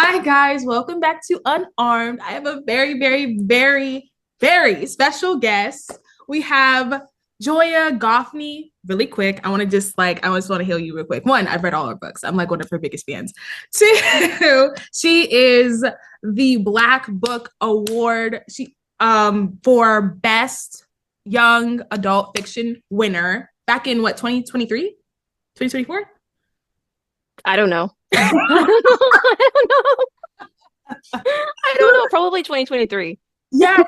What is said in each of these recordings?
Hi, guys. Welcome back to Unarmed. I have a very special guest. We have Joya Goffney. Really quick, I just want to hail you real quick. One, I've read all her books. I'm like one of her biggest fans. Two, she is the Black Book Award for Best Young Adult Fiction winner back in what, 2023? 2024? I don't know. I don't know. I don't know. I don't know. Probably 2023. Yeah,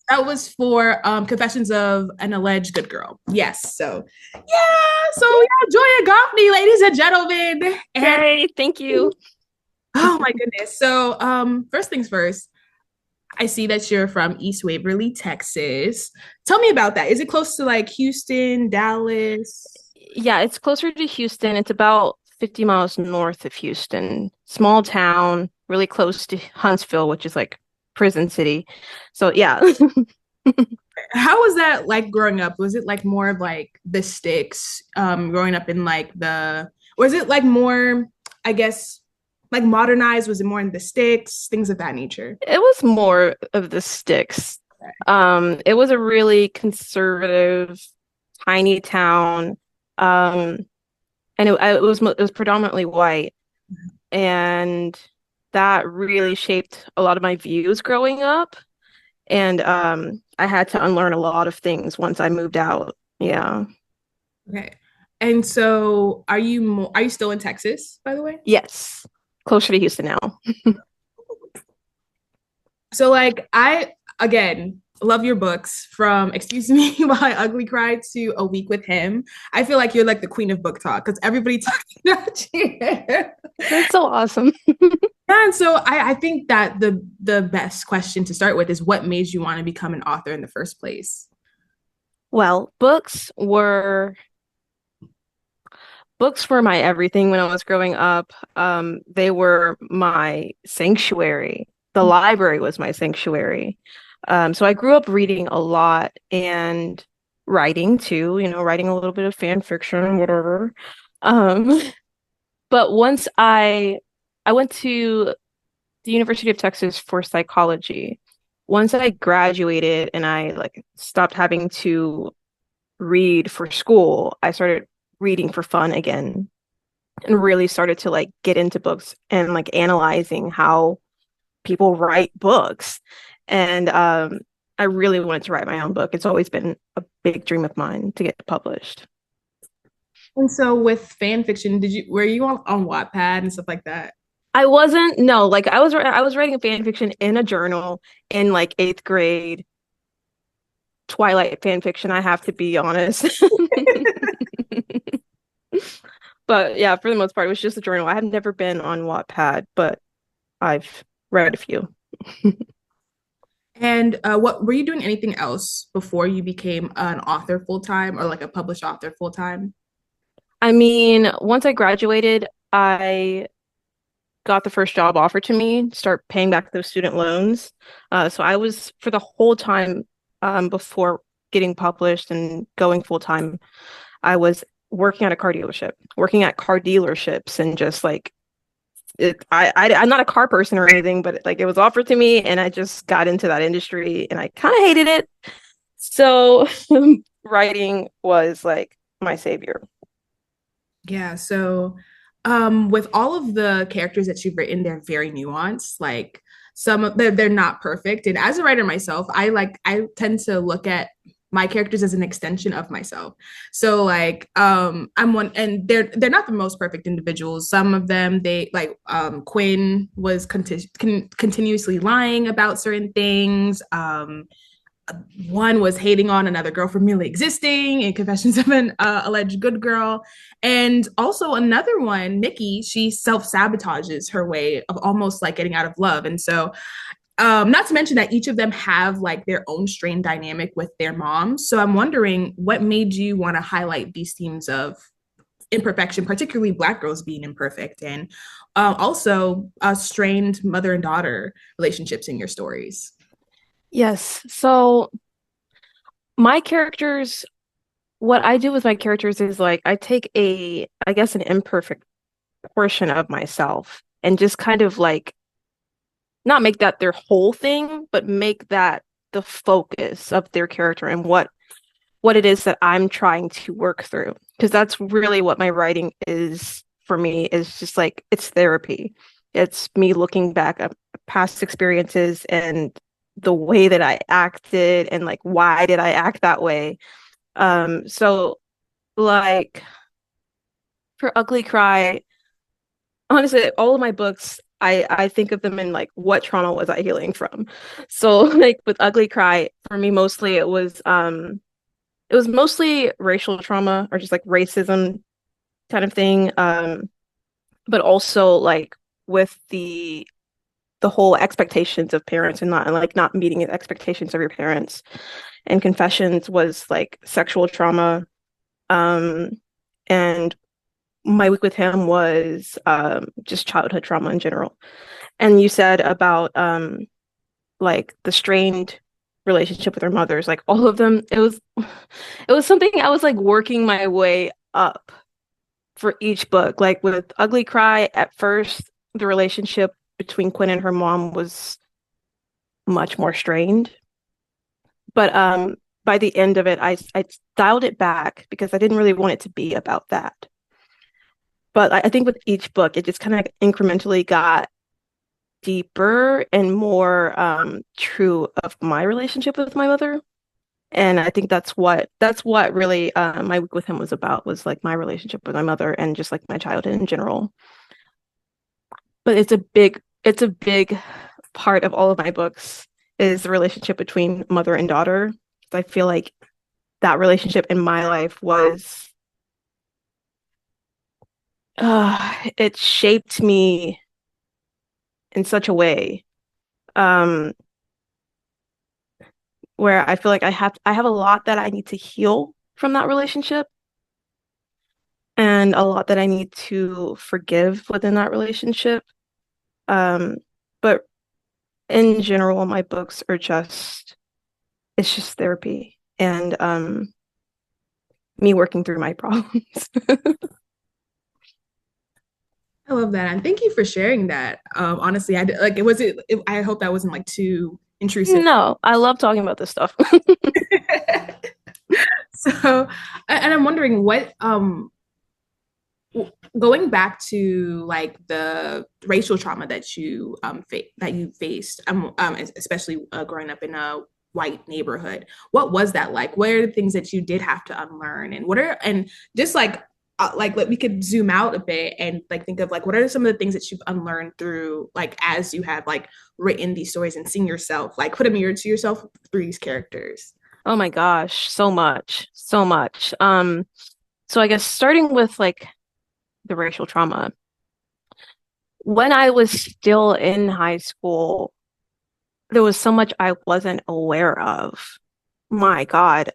that was for Confessions of an Alleged Good Girl. Yes. So Joya Goffney, ladies and gentlemen. And Yay, thank you. oh my goodness. So first things first, I see that you're from East Waverly, Texas. Tell me about that. Is it close to like Houston, Dallas? Yeah, it's closer to Houston. It's about 50 miles north of Houston. Small town, really close to Huntsville, which is like prison city. So yeah. How was that like growing up? Was it like more of like the sticks, growing up in like the, was it like more, I guess, like modernized? Was it more in the sticks, things of that nature? It was more of the sticks. It was a really conservative, tiny town. Um, and it was predominantly white. And that really shaped a lot of my views growing up. And I had to unlearn a lot of things once I moved out. Yeah. Okay. And so are you still in Texas, by the way? Yes. Closer to Houston now. So like I again love your books from Excuse Me While I Ugly Cried to A Week with Him. I feel like you're like the queen of book talk because everybody talks about you. That's so awesome. And so I think that the best question to start with is what made you want to become an author in the first place? Well, books were my everything when I was growing up. They were my sanctuary. The library was my sanctuary. So I grew up reading a lot and writing too, writing a little bit of fan fiction, whatever. Um, but once I went to the University of Texas for psychology. Once I graduated and I like stopped having to read for school, I started reading for fun again and really started to like get into books and like analyzing how people write books. And I really wanted to write my own book. It's always been a big dream of mine to get published. And so with fan fiction, were you on Wattpad and stuff like that? I wasn't, no, like I was writing fan fiction in a journal in like eighth grade, Twilight fan fiction, I have to be honest. But yeah, for the most part, it was just a journal. I have never been on Wattpad, but I've read a few. And what were you doing anything else before you became an author full time or like a published author full time? I mean, once I graduated, I got the first job offered to me, start paying back those student loans. So I was for the whole time before getting published and going full time, I was working at a car dealership, working at car dealerships, and just like I'm not a car person or anything, but like it was offered to me, and I just got into that industry, and I kind of hated it. So writing was like my savior. Yeah, so with all of the characters that you've written, they're very nuanced. Like some of they're not perfect. And as a writer myself, I tend to look at my characters as an extension of myself. So like I'm one and they're not the most perfect individuals. Some of them they like Quinn was continuously lying about certain things. One was hating on another girl for merely existing in Confessions of an Alleged Good Girl. And also another one, Nikki, she self sabotages her way of almost like getting out of love. And so, not to mention that each of them have like their own strained dynamic with their moms. So I'm wondering what made you want to highlight these themes of imperfection, particularly Black girls being imperfect, and also strained mother and daughter relationships in your stories. Yes. So my characters, what I do with my characters is like I take I guess, an imperfect portion of myself and just kind of like not make that their whole thing, but make that the focus of their character and what it is that I'm trying to work through. Because that's really what my writing is for me, is just like it's therapy. It's me looking back at past experiences and the way that I acted and like why did I act that way. So like for Ugly Cry, honestly, all of my books, I think of them in like what trauma was I healing from? So like with Ugly Cry, for me mostly it was mostly racial trauma or just like racism kind of thing. But also like with the whole expectations of parents and not meeting the expectations of your parents. And Confessions was like sexual trauma. Um, and My Week with Him was just childhood trauma in general. And you said about like the strained relationship with her mothers, like all of them, it was something I was like working my way up for each book. Like with Ugly Cry, at first, the relationship between Quinn and her mom was much more strained. But by the end of it, I dialed it back because I didn't really want it to be about that. But I think with each book, it just kind of incrementally got deeper and more true of my relationship with my mother. And I think that's what really My Week with Him was about, was like my relationship with my mother and just like my childhood in general. But it's a big part of all of my books is the relationship between mother and daughter. I feel like that relationship in my life was it shaped me in such a way um where I feel like I have a lot that I need to heal from that relationship and a lot that I need to forgive within that relationship. Um, but in general, my books are just it's just therapy and me working through my problems. I love that, and thank you for sharing that. Honestly, I did, like it was it, I hope that wasn't like too intrusive. No, I love talking about this stuff. So, and I'm wondering what going back to like the racial trauma that that you faced, especially growing up in a white neighborhood. What was that like? What are the things that you did have to unlearn, and what are and just like we could zoom out a bit and like think of like what are some of the things that you've unlearned through like as you have like written these stories and seen yourself like put a mirror to yourself through these characters. Oh my gosh, so much, so much. So I guess starting with like the racial trauma. When I was still in high school, there was so much I wasn't aware of. My God.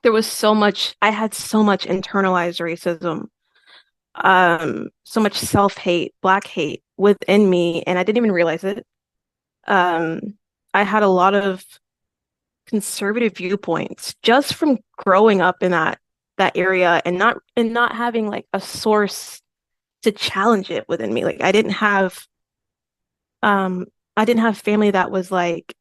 There was so much, I had so much internalized racism, so much self-hate, black hate within me, and I didn't even realize it. Um, I had a lot of conservative viewpoints just from growing up in that area and not having like a source to challenge it within me. Like um I didn't have family that was like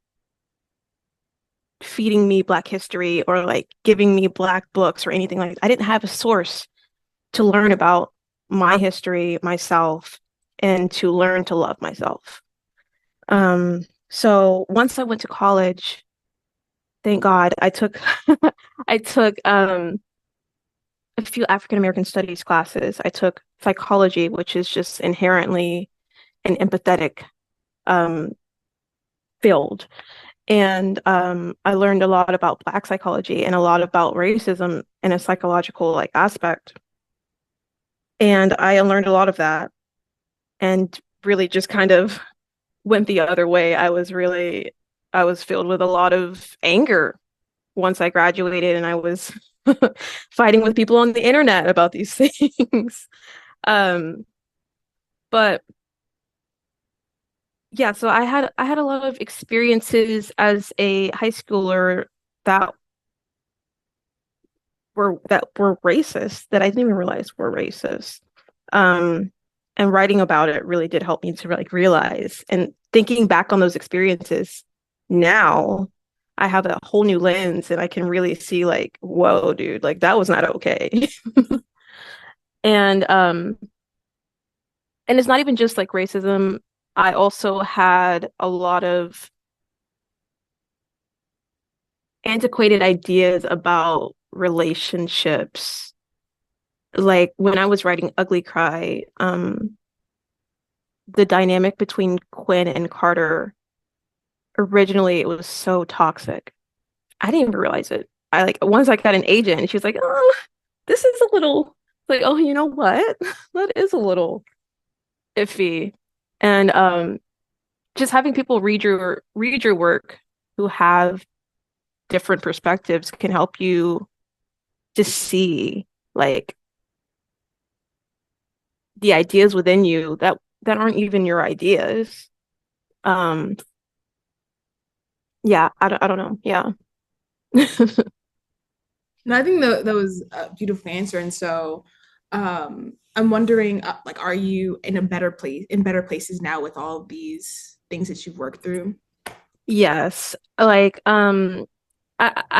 feeding me Black history or like giving me Black books or anything like that. I didn't have a source to learn about my history, myself, and to learn to love myself. So once I went to college, thank God, I took I took a few African American studies classes. I took psychology, which is just inherently an empathetic um, field. And I learned a lot about Black psychology and a lot about racism in a psychological like aspect. And I learned a lot of that and really just kind of went the other way. I was filled with a lot of anger once I graduated and I was fighting with people on the internet about these things. Um, but yeah, so I had a lot of experiences as a high schooler that that were racist that I didn't even realize were racist. Um, And writing about it really did help me to like realize and thinking back on those experiences now, I have a whole new lens and I can really see like, whoa, dude, like that was not okay. And and it's not even just like racism. I also had a lot of antiquated ideas about relationships. Like when I was writing Ugly Cry, the dynamic between Quinn and Carter, originally it was so toxic. I didn't even realize it. I like once I got an agent and she was like, oh, this is a little like, oh, you know what? That is a little iffy. And just having people read your work who have different perspectives can help you to see like the ideas within you that aren't even your ideas. Um, yeah, I don't know. Yeah. And I think that was a beautiful answer. And so I'm wondering, like, are you in a better place, in better places now with all of these things that you've worked through? Yes. Like, I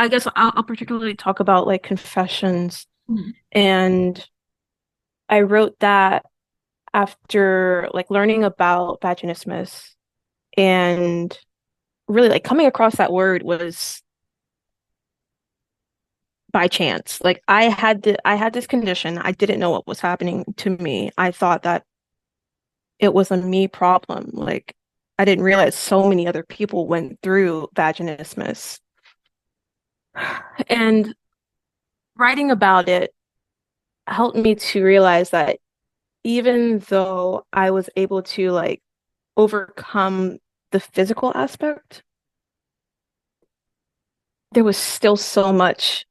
guess I'll particularly talk about like confessions. Mhm. And I wrote that after like learning about vaginismus and really like coming across that word was by chance. Like I had this condition. I didn't know what was happening to me. I thought that it was a me problem. Like I didn't realize so many other people went through vaginismus. And writing about it helped me to realize that even though I was able to like overcome the physical aspect, there was still so much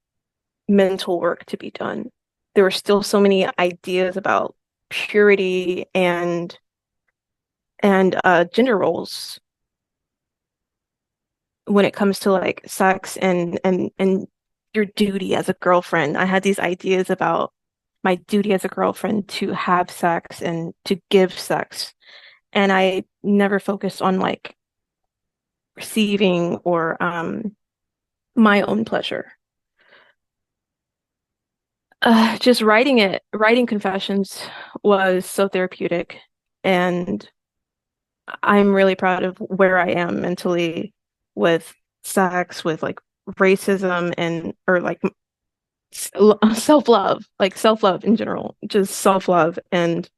mental work to be done. There were still so many ideas about purity and gender roles when it comes to like sex and your duty as a girlfriend. I had these ideas about my duty as a girlfriend to have sex and to give sex. And I never focused on like receiving or my own pleasure. Just writing confessions was so therapeutic, and I'm really proud of where I am mentally with sex, with like racism and or like self-love, like self-love in general, just self-love. And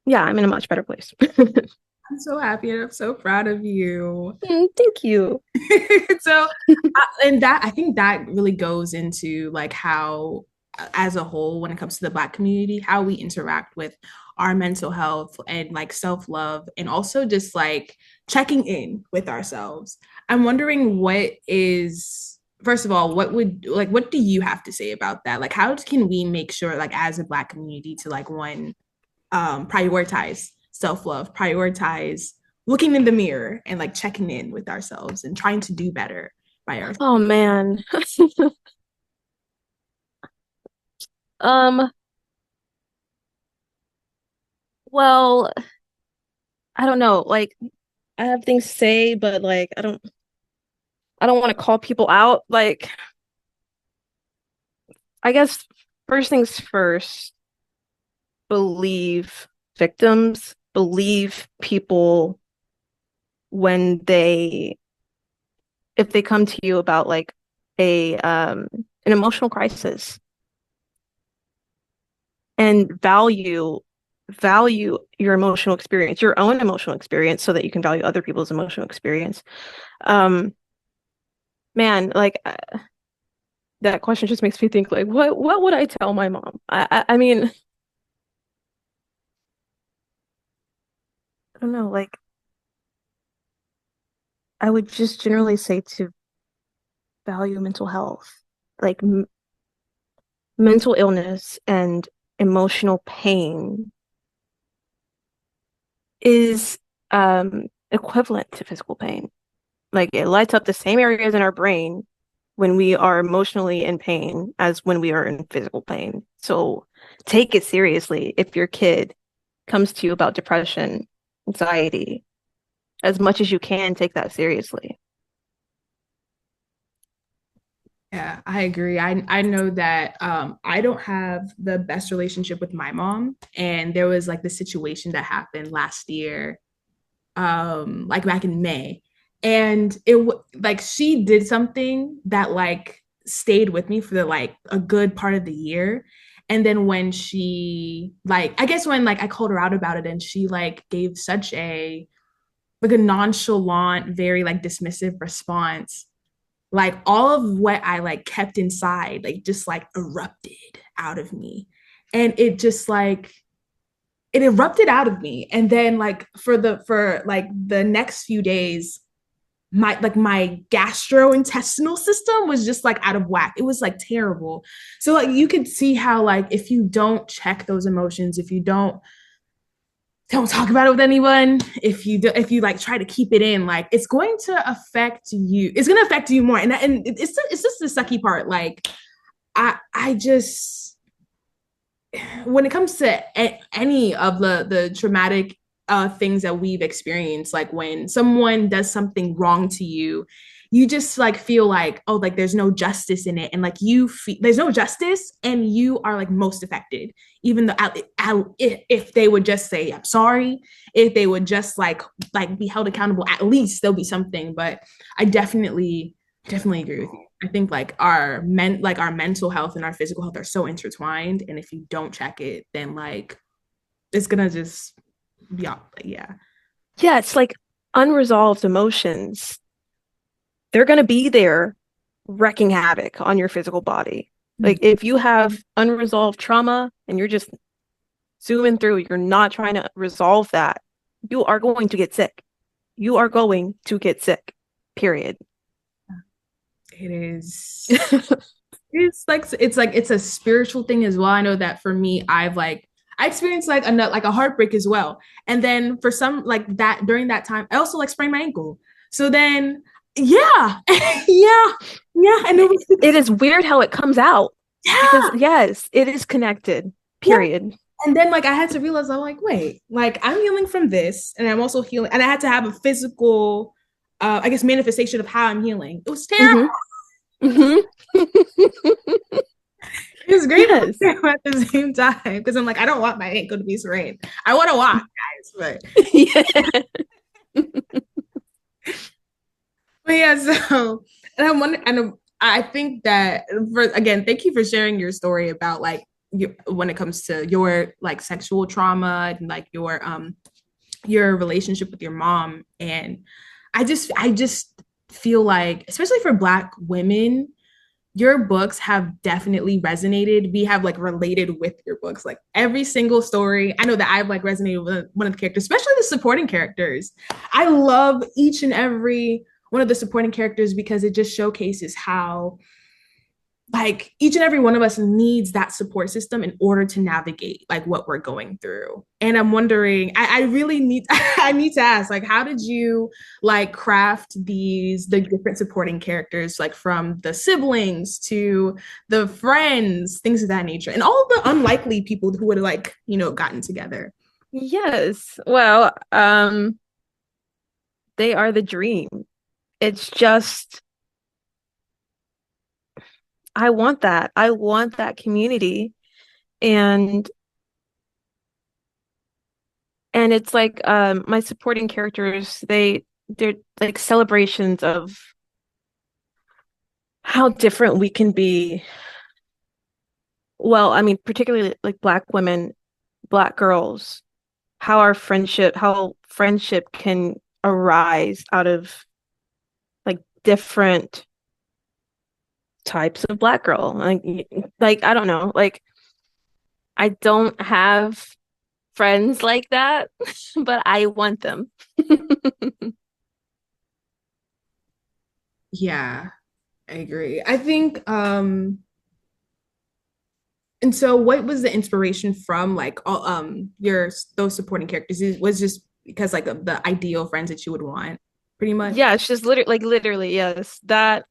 yeah, I'm in a much better place. I'm so happy and I'm so proud of you. Thank you. So, and that I think that really goes into like how, as a whole, when it comes to the Black community, how we interact with our mental health and like self love, and also just like checking in with ourselves. I'm wondering what is, first of all, what would like, what do you have to say about that? Like, how can we make sure, like, as a Black community, to like one, prioritize self love, prioritize looking in the mirror and like checking in with ourselves and trying to do better by ourselves. Oh man. Um, well, I don't know. Like I have things to say, but like I don't want to call people out. Like I guess first things first, believe victims, believe people when they if they come to you about like a an emotional crisis and value your emotional experience, your own emotional experience so that you can value other people's emotional experience. Um man, like that question just makes me think like what would I tell my mom? I mean, I don't know, like I would just generally say to value mental health. Like mental illness and emotional pain is equivalent to physical pain. Like it lights up the same areas in our brain when we are emotionally in pain as when we are in physical pain. So take it seriously if your kid comes to you about depression, anxiety, as much as you can take that seriously. Yeah, I agree. I know that I don't have the best relationship with my mom, and there was like the situation that happened last year, like back in May, and like she did something that like stayed with me for the like a good part of the year. And then when she like I guess when like I called her out about it and she like gave such a like a nonchalant, very like dismissive response, like all of what I like kept inside, like just like erupted out of me. And it just like it erupted out of me. And then like for like the next few days, my gastrointestinal system was just like out of whack. It was like terrible. So like you could see how like if you don't check those emotions, if you don't talk about it with anyone, if you like try to keep it in, like it's going to affect you, it's going to affect you more. And it's just the sucky part, like I just when it comes to any of the traumatic things that we've experienced, like when someone does something wrong to you, you just like feel like, oh, like there's no justice in it, and like you feel there's no justice, and you are like most affected. Even though if they would just say I'm sorry, if they would just like be held accountable, at least there'll be something. But I definitely agree with you. I think like our mental health and our physical health are so intertwined, and if you don't check it, then like it's gonna just yeah, yeah. Yeah, it's like unresolved emotions. They're going to be there wrecking havoc on your physical body. Like if you have unresolved trauma and you're just zooming through, you're not trying to resolve that, you are going to get sick. You are going to get sick, period. It is. It's a spiritual thing as well. I know that for me, I experienced like a heartbreak as well, and then for some like that during that time, I also like sprained my ankle. So then, yeah, yeah, yeah, and it was It is weird how it comes out because, yeah, yes, it is connected, yeah. period. And then like I had to realize I'm like, wait, like I'm healing from this, and I'm also healing, and I had to have a physical, I guess manifestation of how I'm healing. It was terrible. Mm-hmm. Mm-hmm. It was great Yes. at the same time because I'm like, I don't want my ankle to be sprained. I want to walk, guys, Yeah. but yeah. So, and I'm wondering, and I think that for again, thank you for sharing your story about like when it comes to your like sexual trauma and like your relationship with your mom. And I just feel like, especially for Black women, your books have definitely resonated. We have like related with your books, like every single story. I know that I've like resonated with one of the characters, especially the supporting characters. I love each and every one of the supporting characters because it just showcases how like each and every one of us needs that support system in order to navigate like what we're going through. And I'm wondering, I really need I need to ask, like, how did you like craft the different supporting characters, like from the siblings to the friends, things of that nature, and all the unlikely people who would have like, gotten together. Yes. Well, they are the dream. It's just I want that. I want that community. And it's like my supporting characters, they're like celebrations of how different we can be. Well, I mean, particularly like Black women, Black girls, how friendship can arise out of like different types of Black girl. Like I don't know, like I don't have friends like that, but I want them. Yeah, I agree. I think and so what was the inspiration from like all your those supporting characters? It was just because like of the ideal friends that you would want, pretty much. Yeah, it's just literally, yes. That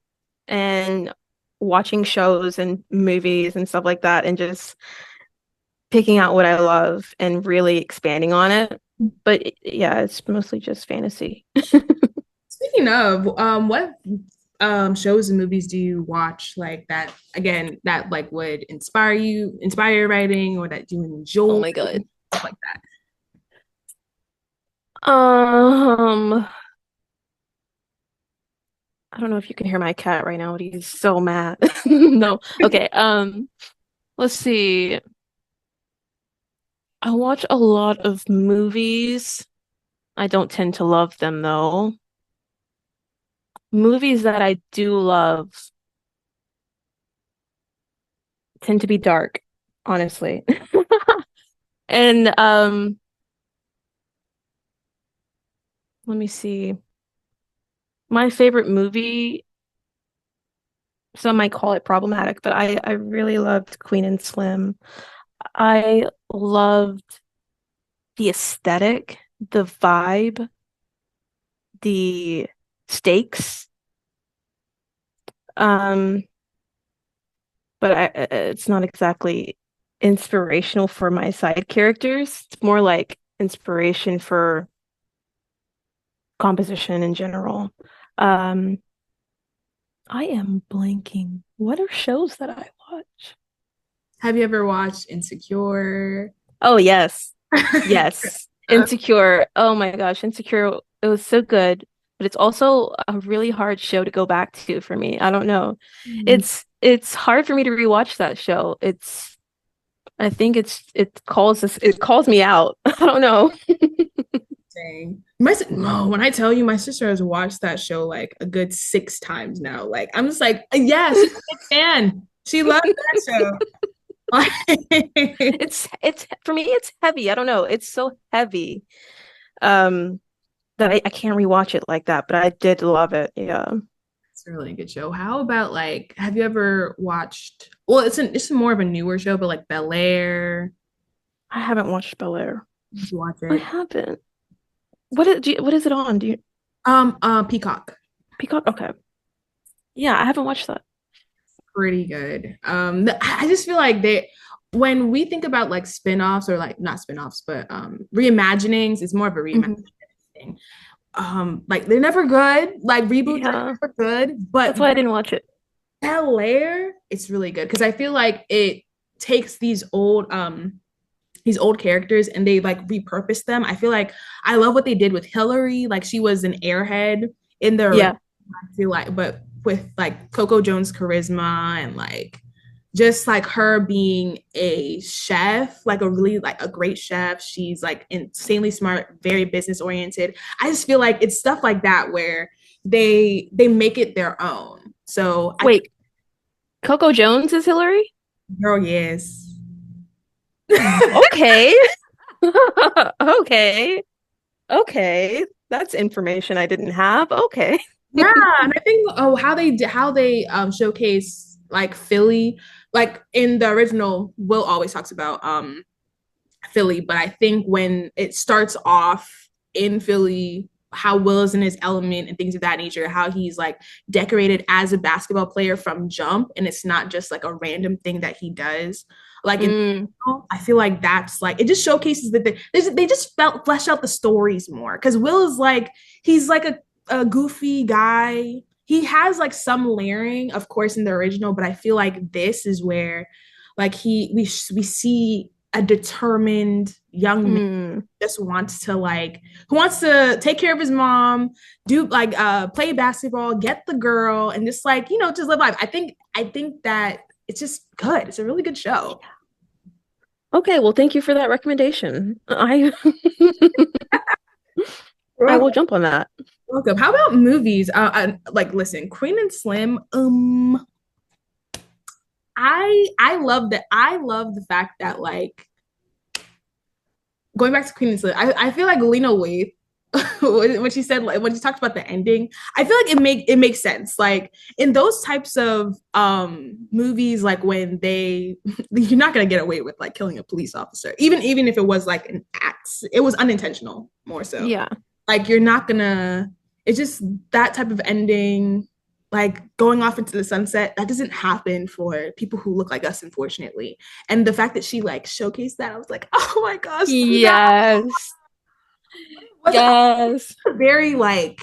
and watching shows and movies and stuff like that and just picking out what I love and really expanding on it. But yeah, it's mostly just fantasy. Speaking of, what shows and movies do you watch like that again that like would inspire your writing or that you Oh enjoy, my God. stuff like that? Um, I don't know if you can hear my cat right now, but he's so mad. No. Okay. Let's see. I watch a lot of movies. I don't tend to love them though. Movies that I do love tend to be dark, honestly. And let me see. My favorite movie, some might call it problematic, but I really loved Queen and Slim. I loved the aesthetic, the vibe, the stakes. Um, but it's not exactly inspirational for my side characters. It's more like inspiration for composition in general. Um, I am blanking. What are shows that I watch? Have you ever watched Insecure? Oh, yes. Yes. Insecure. Oh my gosh, Insecure. It was so good, but it's also a really hard show to go back to for me. I don't know. It's hard for me to rewatch that show. I think it calls me out. I don't know. Dang. No, when I tell you, my sister has watched that show like a good 6 times now. Like, I'm just like, yeah, she's a big fan. She loves that show. It's for me it's heavy. I don't know. It's so heavy. Um that I can't rewatch it like that, but I did love it. Yeah. It's a really good show. How about like, have you ever watched? Well, it's more of a newer show, but like Bel Air. I haven't watched Bel Air. Did you watch I it? haven't. What is it on? Do you Peacock. Peacock? Okay. Yeah, I haven't watched that. Pretty good. I just feel like when we think about like spin-offs or like not spin-offs, but reimaginings, it's more of a reimagining Mhm. thing. Like they're never good. Like reboots are Yeah. never good, but That's why I didn't watch it. Bel Air, it's really good because I feel like it takes these old characters and they like repurpose them. I feel like I love what they did with Hillary. Like she was an airhead in the original. Yeah. I feel like, but with like Coco Jones' charisma and like just like her being a chef, like a really like a great chef. She's like insanely smart, very business oriented. I just feel like it's stuff like that where they make it their own. So I Wait, Coco Jones is Hillary? girl, yes. Okay. Okay. Okay. That's information I didn't have. Okay. Yeah, and I think how they showcase like Philly, like in the original, Will always talks about Philly, but I think when it starts off in Philly, how Will is in his element and things of that nature, how he's like decorated as a basketball player from jump, and it's not just like a random thing that he does. Like in, Mm, I feel like that's like it just showcases that they just felt flesh out the stories more because Will is like he's like a goofy guy. He has like some layering, of course, in the original, but I feel like this is where like we see a determined young man mm. just wants to like who wants to take care of his mom, do like play basketball, get the girl, and just like just live life. I think that it's just good. It's a really good show. Okay, well, thank you for that recommendation. I will jump on that. Welcome. How about movies? Like listen, Queen and Slim. I love that. I love the fact that like going back to Queen and Slim. I feel like Lena Waithe when she said like when she talked about the ending, I feel like it makes sense. Like in those types of movies, like when they you're not gonna get away with like killing a police officer, even if it was like an act, it was unintentional more so. Yeah. Like you're not gonna. It's just that type of ending. like going off into the sunset, that doesn't happen for people who look like us, unfortunately. And the fact that she like showcased that, I was like, oh my gosh, yeah. Yes. It was Yes. a very like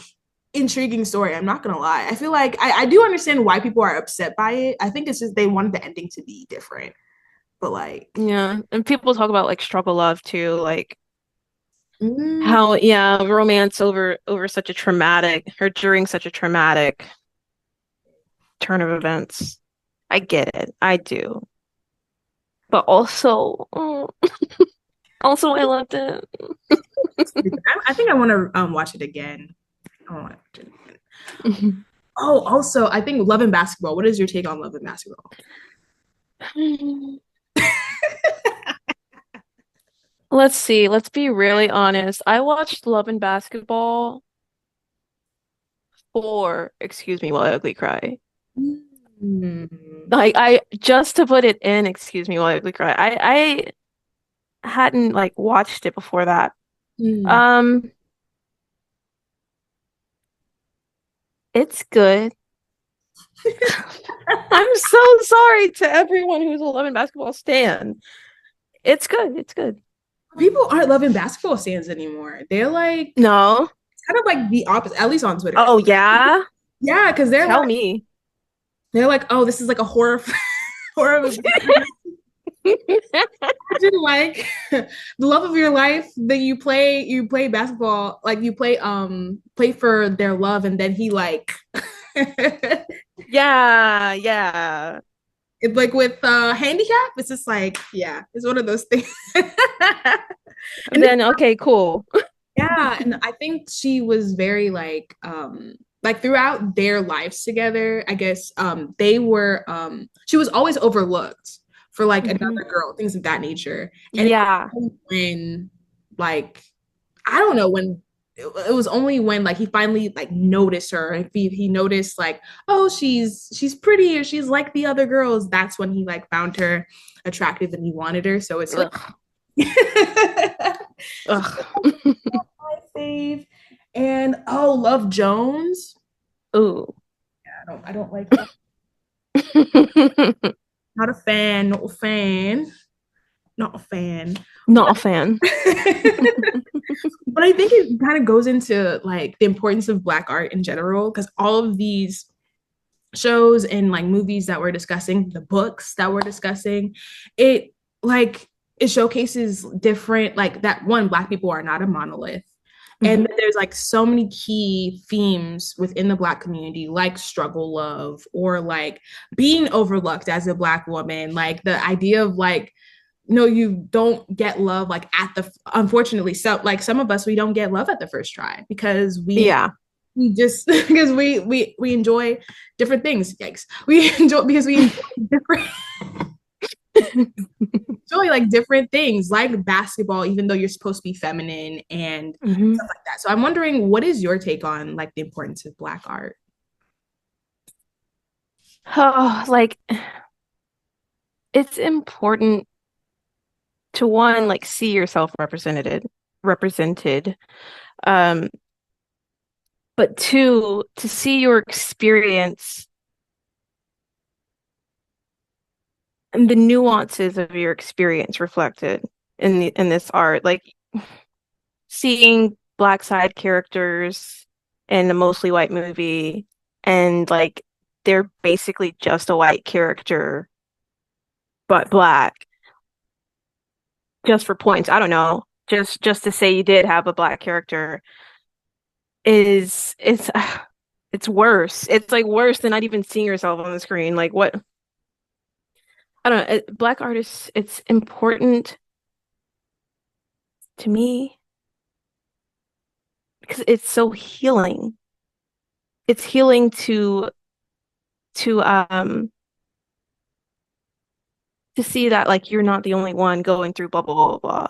intriguing story. I'm not gonna lie. I feel like I do understand why people are upset by it. I think it's just they wanted the ending to be different. But like, Yeah. And people talk about like struggle love too, like mm, how yeah, romance over such a traumatic or during such a traumatic turn of events. I get it. I do. But also, also I loved it. I think I want to watch it again. I want to watch it again. Oh, also, I think Love and Basketball. What is your take on Love and Basketball? Let's see. Let's be really honest. I watched Love and Basketball for, excuse me while I ugly cry. Mm. Like I just to put it in, excuse me while I ugly cry. I hadn't like watched it before that. Mm. Um, it's good. I'm so sorry to everyone who's a Love and Basketball stan. It's good. It's good. People aren't loving basketball stands anymore. They're like No. kind of like the opposite, at least on Twitter. Oh yeah. Yeah, because Tell me. they're like, oh, this is like a horror horror. Imagine like the love of your life that you play basketball, like you play for their love, and then he like Yeah, yeah. it's like with handicap, it's just like, yeah, it's one of those things. And Then okay, cool. yeah, and I think she was very like throughout their lives together, I guess they were she was always overlooked for like Mhm. another girl, things of that nature. And it was Yeah. only when like I don't know when it was only when like he finally like noticed her. If he noticed like, oh, she's pretty or she's like the other girls, that's when he like found her attractive and he wanted her. So it's like Ugh. so Ugh. my fave. And oh, Love Jones. Ooh. I don't like that. Not a fan, not a fan, not a fan. Not But a fan. but I think it kind of goes into like the importance of Black art in general, because all of these shows and like movies that we're discussing, the books that we're discussing, it like it showcases different like that one, Black people are not a monolith. And Mhm. there's like so many key themes within the Black community, like struggle love or like being overlooked as a Black woman, like the idea of like, no, you don't get love like at the unfortunately, so like some of us we don't get love at the first try because Yeah. we just because we enjoy different things. Yikes. We enjoy because we enjoy different enjoy like different things like basketball, even though you're supposed to be feminine and Mhm. stuff like that. So I'm wondering, what is your take on like the importance of Black art? Oh, like it's important to one, like see yourself represented. Um, but two, to see your experience and the nuances of your experience reflected in this art. Like seeing black side characters in a mostly white movie and like they're basically just a white character but black just for points. I don't know. Just to say you did have a black character is it's worse. It's like worse than not even seeing yourself on the screen. Like what I don't know. Black artists, it's important to me because it's so healing. It's healing to to see that like you're not the only one going through blah blah blah blah.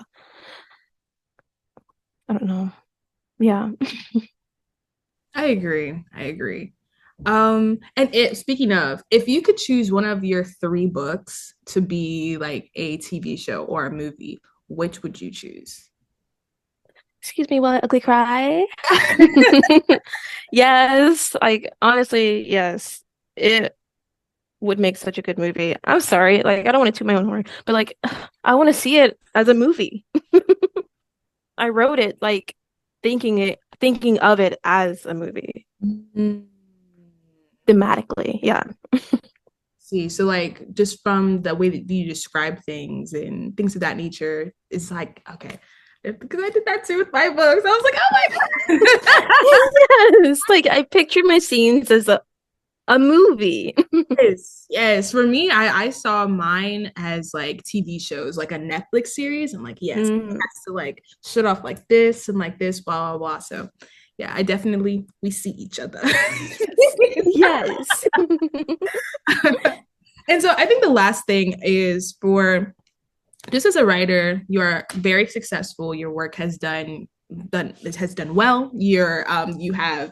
I don't know. Yeah. I agree. I agree. And it speaking of, if you could choose one of your three books to be like a TV show or a movie, which would you choose? Excuse me while I ugly cry. Yes, like honestly, yes. It would make such a good movie. I'm sorry, like I don't want to toot my own horn, but like I want to see it as a movie. I wrote it like thinking of it as a movie Mm. thematically. Yeah. See, so like just from the way that you describe things and things of that nature, it's like, okay. Because I did that too with my books. I was like, oh my God. Yes, like I pictured my scenes as a movie. Yes, yes. For me, I saw mine as like TV shows, like a Netflix series. I'm like, yes, it Mm, has to like shut off like this and like this, blah blah blah. So, yeah, I definitely we see each other. yes. And so I think the last thing is for just as a writer, you are very successful. Your work has done it has done well. You have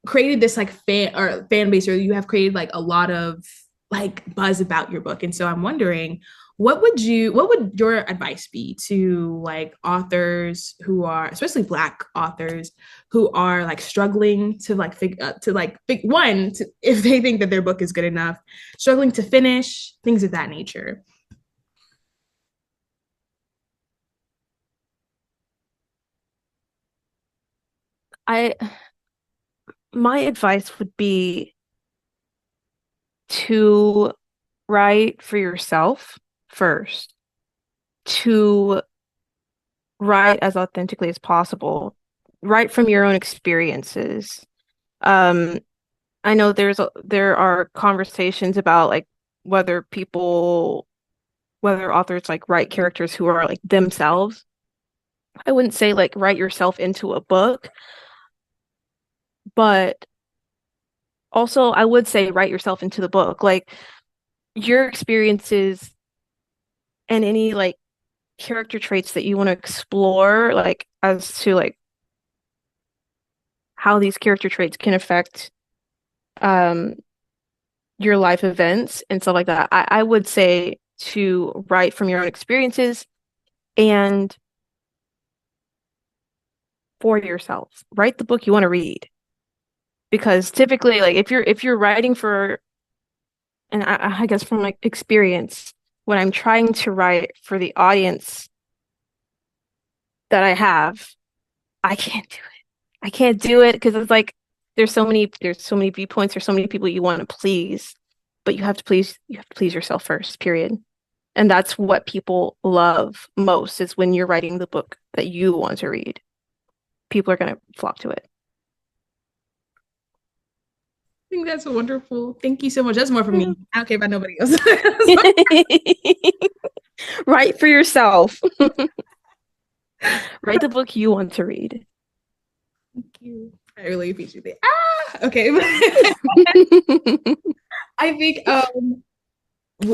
created this like fan base, or you have created like a lot of like buzz about your book. And so I'm wondering, what would your advice be to like authors who are, especially Black authors who are like struggling to like one to, if they think that their book is good enough, struggling to finish things of that nature. I My advice would be to write for yourself first, to write as authentically as possible, write from your own experiences. Um, I know there are conversations about like whether people whether authors like write characters who are like themselves. I wouldn't say like write yourself into a book, but also I would say write yourself into the book. Like your experiences and any like character traits that you want to explore, like as to like how these character traits can affect um your life events and stuff like that. I would say to write from your own experiences and for yourself. Write the book you want to read. Because typically, like if you're writing for, and I guess from like experience, when I'm trying to write for the audience that I have, I can't do it. I can't do it because it's like there's so many viewpoints, there's so many people you want to please, but you have to please yourself first, period. And that's what people love most is when you're writing the book that you want to read. People are gonna flock to it. I think that's wonderful. Thank you so much. That's more for Yeah. me. I don't care about nobody else. Write for yourself. Write the book you want to read. Thank you. I really appreciate it. Okay. I think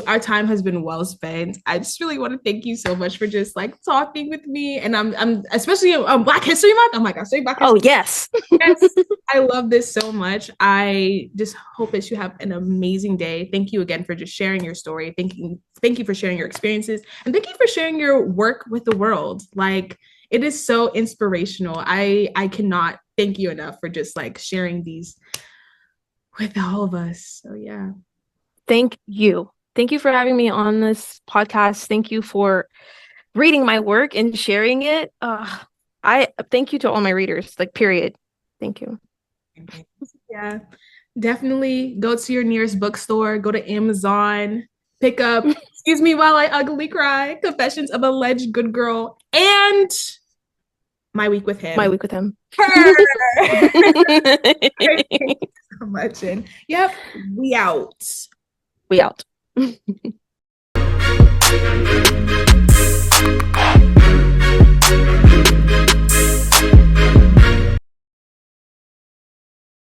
our time has been well spent. I just really want to thank you so much for just like talking with me, and I'm especially Black History Month. I'm like, I say Black Oh, History. yes. Yes, I love this so much. I just hope that you have an amazing day. Thank you again for just sharing your story. Thank you for sharing your experiences, and thank you for sharing your work with the world. Like it is so inspirational. I cannot thank you enough for just like sharing these with all of us. So yeah. Thank you. Thank you for having me on this podcast. Thank you for reading my work and sharing it. I thank you to all my readers, like, period. Thank you. Yeah, definitely go to your nearest bookstore, go to Amazon, pick up Excuse Me While I Ugly Cry, Confessions of Alleged Good Girl, and My Week with My Him. week with him. Thank you so much. And yep, we out. We out.